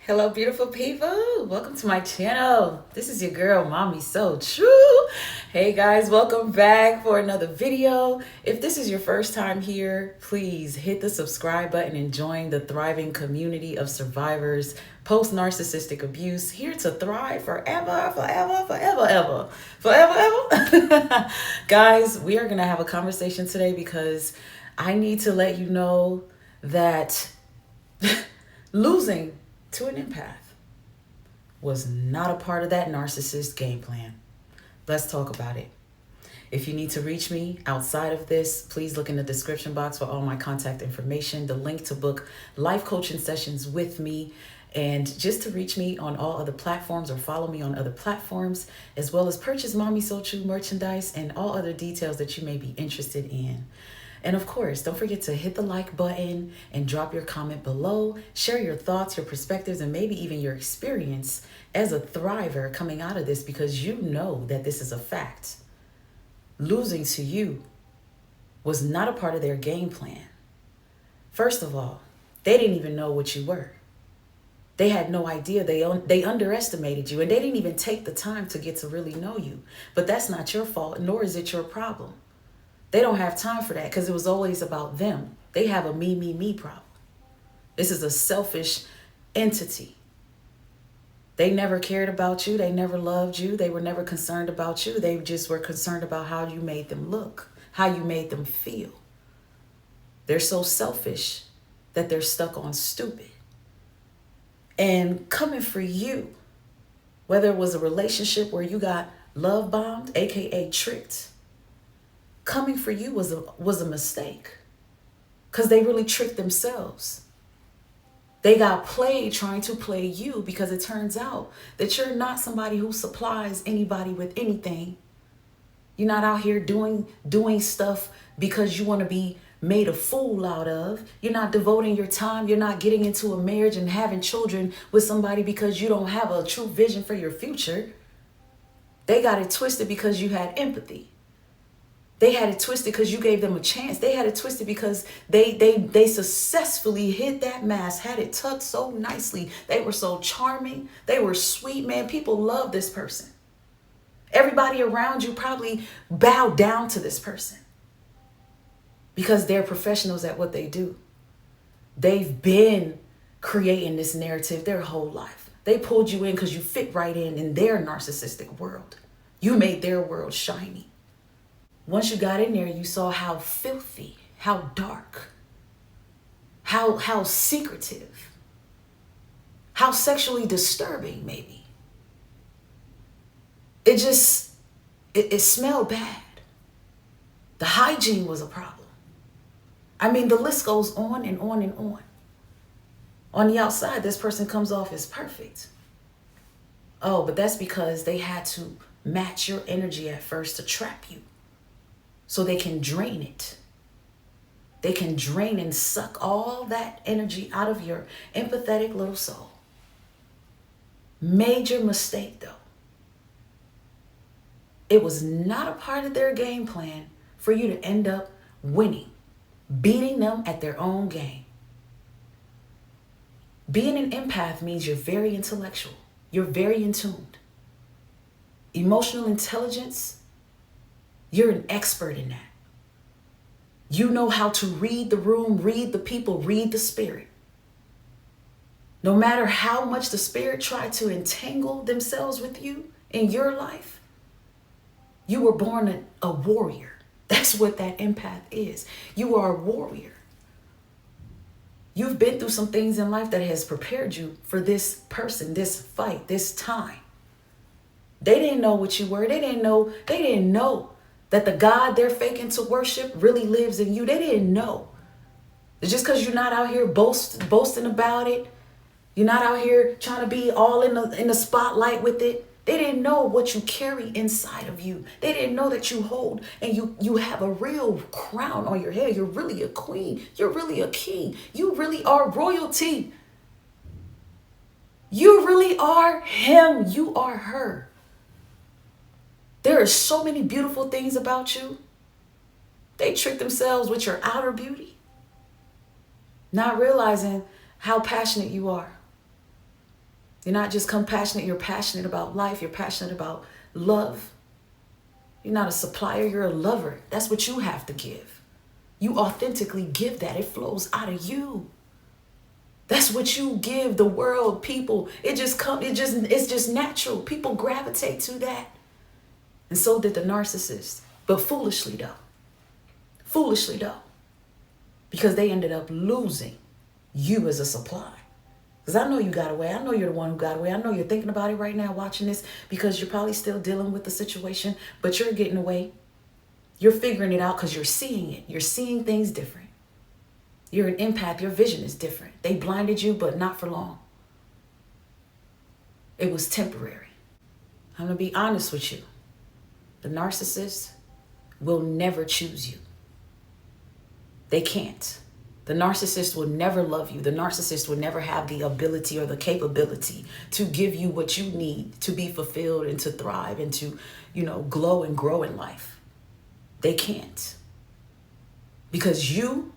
Hello, beautiful people. Welcome to my channel. This is your girl, MamiSoTrue. Hey guys, welcome back for another video. If this is your first time here, please hit the subscribe button and join the thriving community of survivors post-narcissistic abuse, here to thrive forever, forever. Guys, we are going to have a conversation today because I need to let you know that losing to an empath was not a part of that narcissist game plan. Let's talk about it. If you need to reach me outside of this, please look in the description box for all my contact information, the link to book life coaching sessions with me, and just to reach me on all other platforms or follow me on other platforms, as well as purchase MamiSoTrue merchandise and all other details that you may be interested in. And of course, don't forget to hit the like button and drop your comment below. Share your thoughts, your perspectives, and maybe even your experience as a thriver coming out of this, because you know that this is a fact. Losing to you was not a part of their game plan. First of all, they didn't even know what you were. They had no idea. They underestimated you, and they didn't even take the time to get to really know you. But that's not your fault, nor is it your problem. They don't have time for that because it was always about them. They have a me problem. This is a selfish entity. They never cared about you. They never loved you. They were never concerned about you. They just were concerned about how you made them look, how you made them feel. They're so selfish that they're stuck on stupid. And coming for you, whether it was a relationship where you got love bombed, aka tricked, coming for you was a mistake, because they really tricked themselves. They got played trying to play you, because it turns out that you're not somebody who supplies anybody with anything. You're not out here doing stuff because you want to be made a fool out of. You're not devoting your time. You're not getting into a marriage and having children with somebody because you don't have a true vision for your future. They got it twisted because you had empathy. They had it twisted because you gave them a chance. They had it twisted because they successfully hid that mask, had it tucked so nicely. They were so charming. They were sweet, man. People love this person. Everybody around you probably bowed down to this person because they're professionals at what they do. They've been creating this narrative their whole life. They pulled you in because you fit right in their narcissistic world. You made their world shiny. Once you got in there, you saw how filthy, how dark, how secretive, how sexually disturbing maybe. It smelled bad. The hygiene was a problem. I mean, the list goes on and on and on. On the outside, this person comes off as perfect. Oh, but that's because they had to match your energy at first to trap you, so they can drain it. They can drain and suck all that energy out of your empathetic little soul. Major mistake, though. It was not a part of their game plan for you to end up winning, beating them at their own game. Being an empath means you're very intellectual. You're very in tune. Emotional intelligence, you're an expert in that. You know how to read the room, read the people, read the spirit. No matter how much the spirit tried to entangle themselves with you in your life, you were born a warrior. That's what that empath is. You are a warrior. You've been through some things in life that has prepared you for this person, this fight, this time. They didn't know what you were. They didn't know that the God they're faking to worship really lives in you. They didn't know. It's just because you're not out here boasting about it. You're not out here trying to be all in the spotlight with it. They didn't know what you carry inside of you. They didn't know that you hold and you have a real crown on your head. You're really a queen. You're really a king. You really are royalty. You really are him. You are her. There are so many beautiful things about you. They trick themselves with your outer beauty, not realizing how passionate you are, You're not just compassionate, you're passionate about life, you're passionate about love. You're not a supplier, you're a lover. That's what you have to give. You authentically give that. It flows out of you. That's what you give the world, people. It's just natural. People gravitate to that. And so did the narcissist. But foolishly though. Foolishly though. Because they ended up losing you as a supply. Because I know you got away. I know you're the one who got away. I know you're thinking about it right now, watching this, because you're probably still dealing with the situation, but you're getting away. You're figuring it out because you're seeing it. You're seeing things different. You're an empath. Your vision is different. They blinded you, but not for long. It was temporary. I'm going to be honest with you. The narcissist will never choose you. They can't. The narcissist will never love you. The narcissist will never have the ability or the capability to give you what you need to be fulfilled and to thrive and to, glow and grow in life. They can't. Because you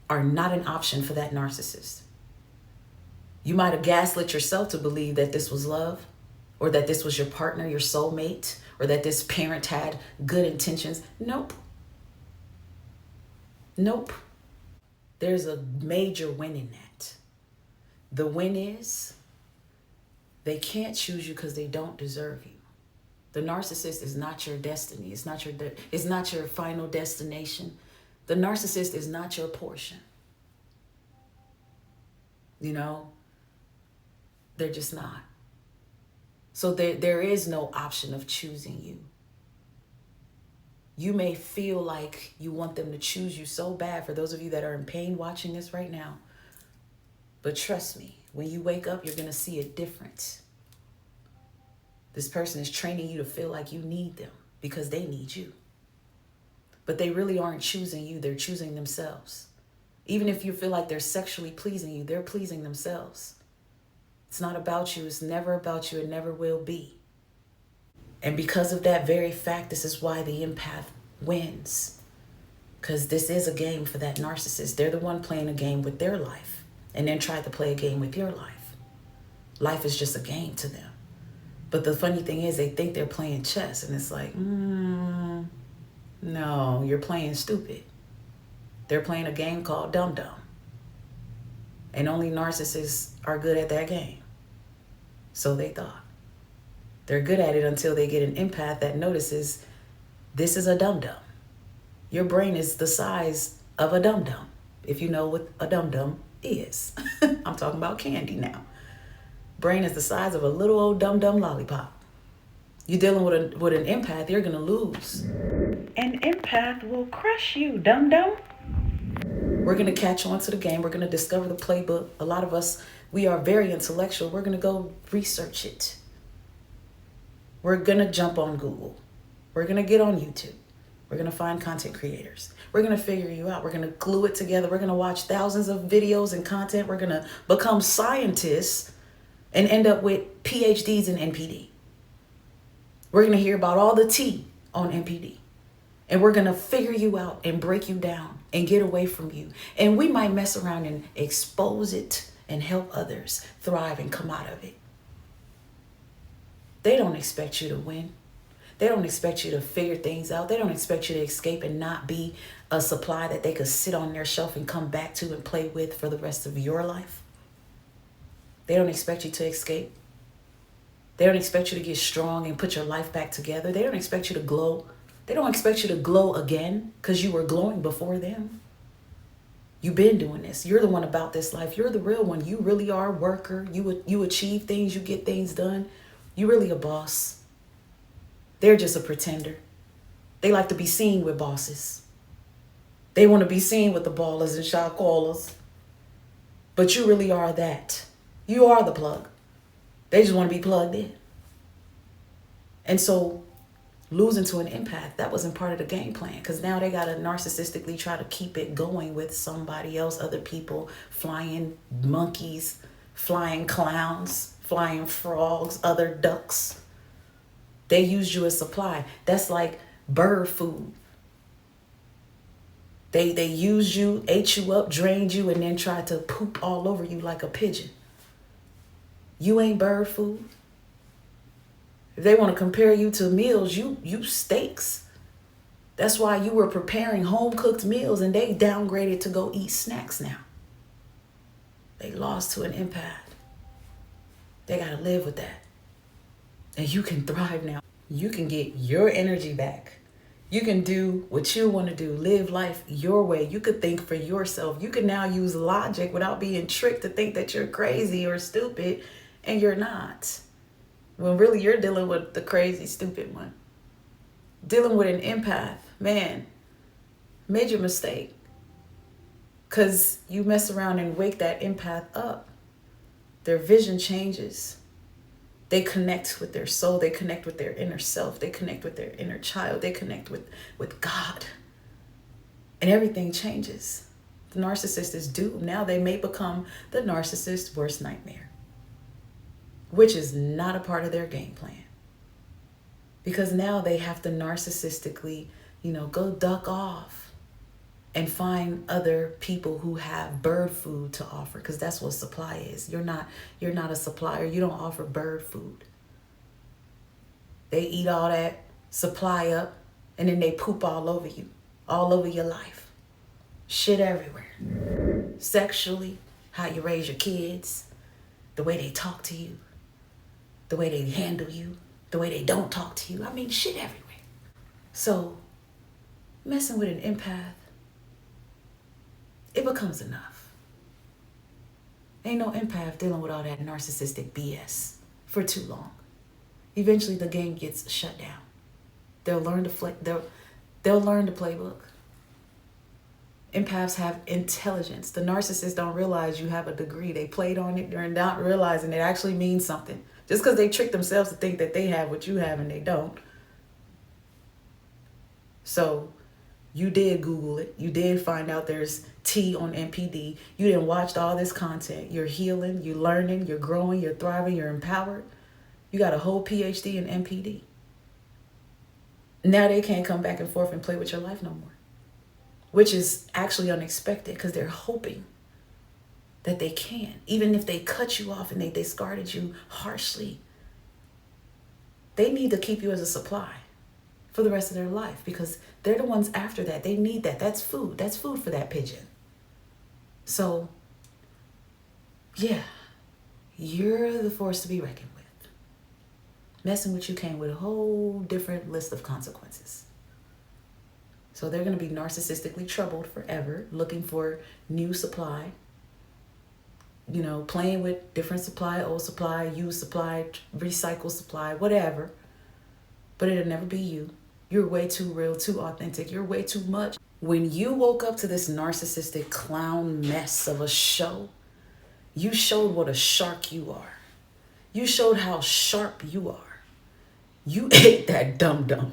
are not an option for that narcissist. You might have gaslit yourself to believe that this was love, or that this was your partner, your soulmate, or that this parent had good intentions. Nope. Nope. There's a major win in that. The win is they can't choose you because they don't deserve you. The narcissist is not your destiny. It's not your final destination. The narcissist is not your portion. They're just not. So there is no option of choosing you. You may feel like you want them to choose you so bad, for those of you that are in pain watching this right now. But trust me, when you wake up, you're going to see it different. This person is training you to feel like you need them because they need you. But they really aren't choosing you. They're choosing themselves. Even if you feel like they're sexually pleasing you, they're pleasing themselves. It's not about you. It's never about you. It never will be. And because of that very fact, this is why the empath wins. Because this is a game for that narcissist. They're the one playing a game with their life and then try to play a game with your life. Life is just a game to them. But the funny thing is they think they're playing chess, and it's like, no, you're playing stupid. They're playing a game called Dum Dum. And only narcissists are good at that game. So they thought. They're good at it until they get an empath that notices this is a dum-dum. Your brain is the size of a dum-dum, if you know what a dum-dum is. I'm talking about candy now. Brain is the size of a little old dum-dum lollipop. You're dealing with an empath, you're going to lose. An empath will crush you, dum-dum. We're going to catch on to the game. We're going to discover the playbook. A lot of us, we are very intellectual. We're going to go research it. We're going to jump on Google. We're going to get on YouTube. We're going to find content creators. We're going to figure you out. We're going to glue it together. We're going to watch thousands of videos and content. We're going to become scientists and end up with PhDs in NPD. We're going to hear about all the tea on NPD. And we're going to figure you out and break you down and get away from you. And we might mess around and expose it and help others thrive and come out of it. They don't expect you to win. They don't expect you to figure things out. They don't expect you to escape and not be a supply that they could sit on their shelf and come back to and play with for the rest of your life. They don't expect you to escape. They don't expect you to get strong and put your life back together. They don't expect you to glow. They don't expect you to glow again because you were glowing before them. You've been doing this. You're the one about this life. You're the real one. You really are a worker. You achieve things. You get things done. You're really a boss. They're just a pretender. They like to be seen with bosses. They want to be seen with the ballers and shot callers. But you really are that. You are the plug. They just want to be plugged in. And so losing to an empath, that wasn't part of the game plan, because now they got to narcissistically try to keep it going with somebody else, other people, flying monkeys, flying clowns, flying frogs, other ducks. They used you as supply. That's like bird food. They used you, ate you up, drained you, and then tried to poop all over you like a pigeon. You ain't bird food. If they want to compare you to meals, you steaks. That's why you were preparing home-cooked meals and they downgraded to go eat snacks now. They lost to an empath. They got to live with that. And you can thrive now. You can get your energy back. You can do what you want to do. Live life your way. You could think for yourself. You can now use logic without being tricked to think that you're crazy or stupid, and you're not. When really you're dealing with the crazy, stupid one. Dealing with an empath, man, major mistake. Because you mess around and wake that empath up. Their vision changes. They connect with their soul. They connect with their inner self. They connect with their inner child. They connect with God. And everything changes. The narcissist is doomed. Now they may become the narcissist's worst nightmare, which is not a part of their game plan. Because now they have to narcissistically, go duck off and find other people who have bird food to offer, because that's what supply is. You're not a supplier. You don't offer bird food. They eat all that supply up and then they poop all over you, all over your life. Shit everywhere. Sexually, how you raise your kids, the way they talk to you, the way they handle you, the way they don't talk to you. I mean, shit everywhere. So, messing with an empath, it becomes enough. Ain't no empath dealing with all that narcissistic BS for too long. Eventually, the game gets shut down. They'll learn they'll learn the playbook. Empaths have intelligence. The narcissists don't realize you have a degree. They played on it. They're not realizing it actually means something. Just because they trick themselves to think that they have what you have and they don't. So, you did Google it. You did find out there's T on MPD. You didn't watch all this content. You're healing, you're learning, you're growing, you're thriving, you're empowered. You got a whole PhD in MPD. Now they can't come back and forth and play with your life no more. Which is actually unexpected because they're hoping that they can. Even if they cut you off and they discarded you harshly, they need to keep you as a supply for the rest of their life, because they're the ones after that. They need that. That's food. That's food for that pigeon. So, yeah, you're the force to be reckoned with. Messing with you came with a whole different list of consequences. So they're going to be narcissistically troubled forever, looking for new supply, playing with different supply, old supply, used supply, recycled supply, whatever. But it'll never be you. You're way too real, too authentic. You're way too much. When you woke up to this narcissistic clown mess of a show, you showed what a shark you are. You showed how sharp you are. You ate that dum-dum.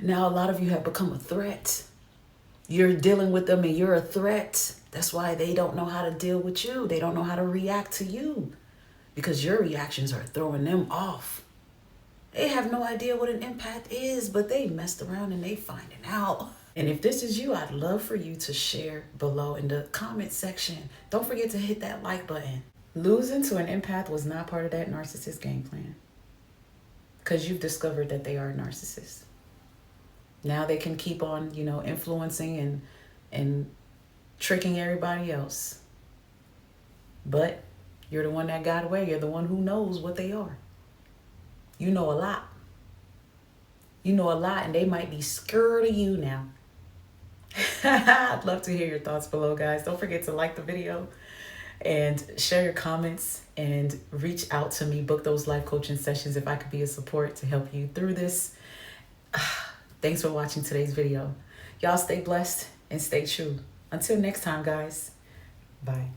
Now a lot of you have become a threat. You're dealing with them and you're a threat. That's why they don't know how to deal with you. They don't know how to react to you, because your reactions are throwing them off. They have no idea what an empath is, but they messed around and they finding out. And if this is you, I'd love for you to share below in the comment section. Don't forget to hit that like button. Losing to an empath was not part of that narcissist game plan, because you've discovered that they are narcissists. Now they can keep on, influencing and tricking everybody else. But you're the one that got away. You're the one who knows what they are. You know a lot. You know a lot, and they might be scared of you now. I'd love to hear your thoughts below, guys. Don't forget to like the video and share your comments and reach out to me. Book those life coaching sessions if I could be a support to help you through this. Thanks for watching today's video. Y'all stay blessed and stay true. Until next time, guys. Bye.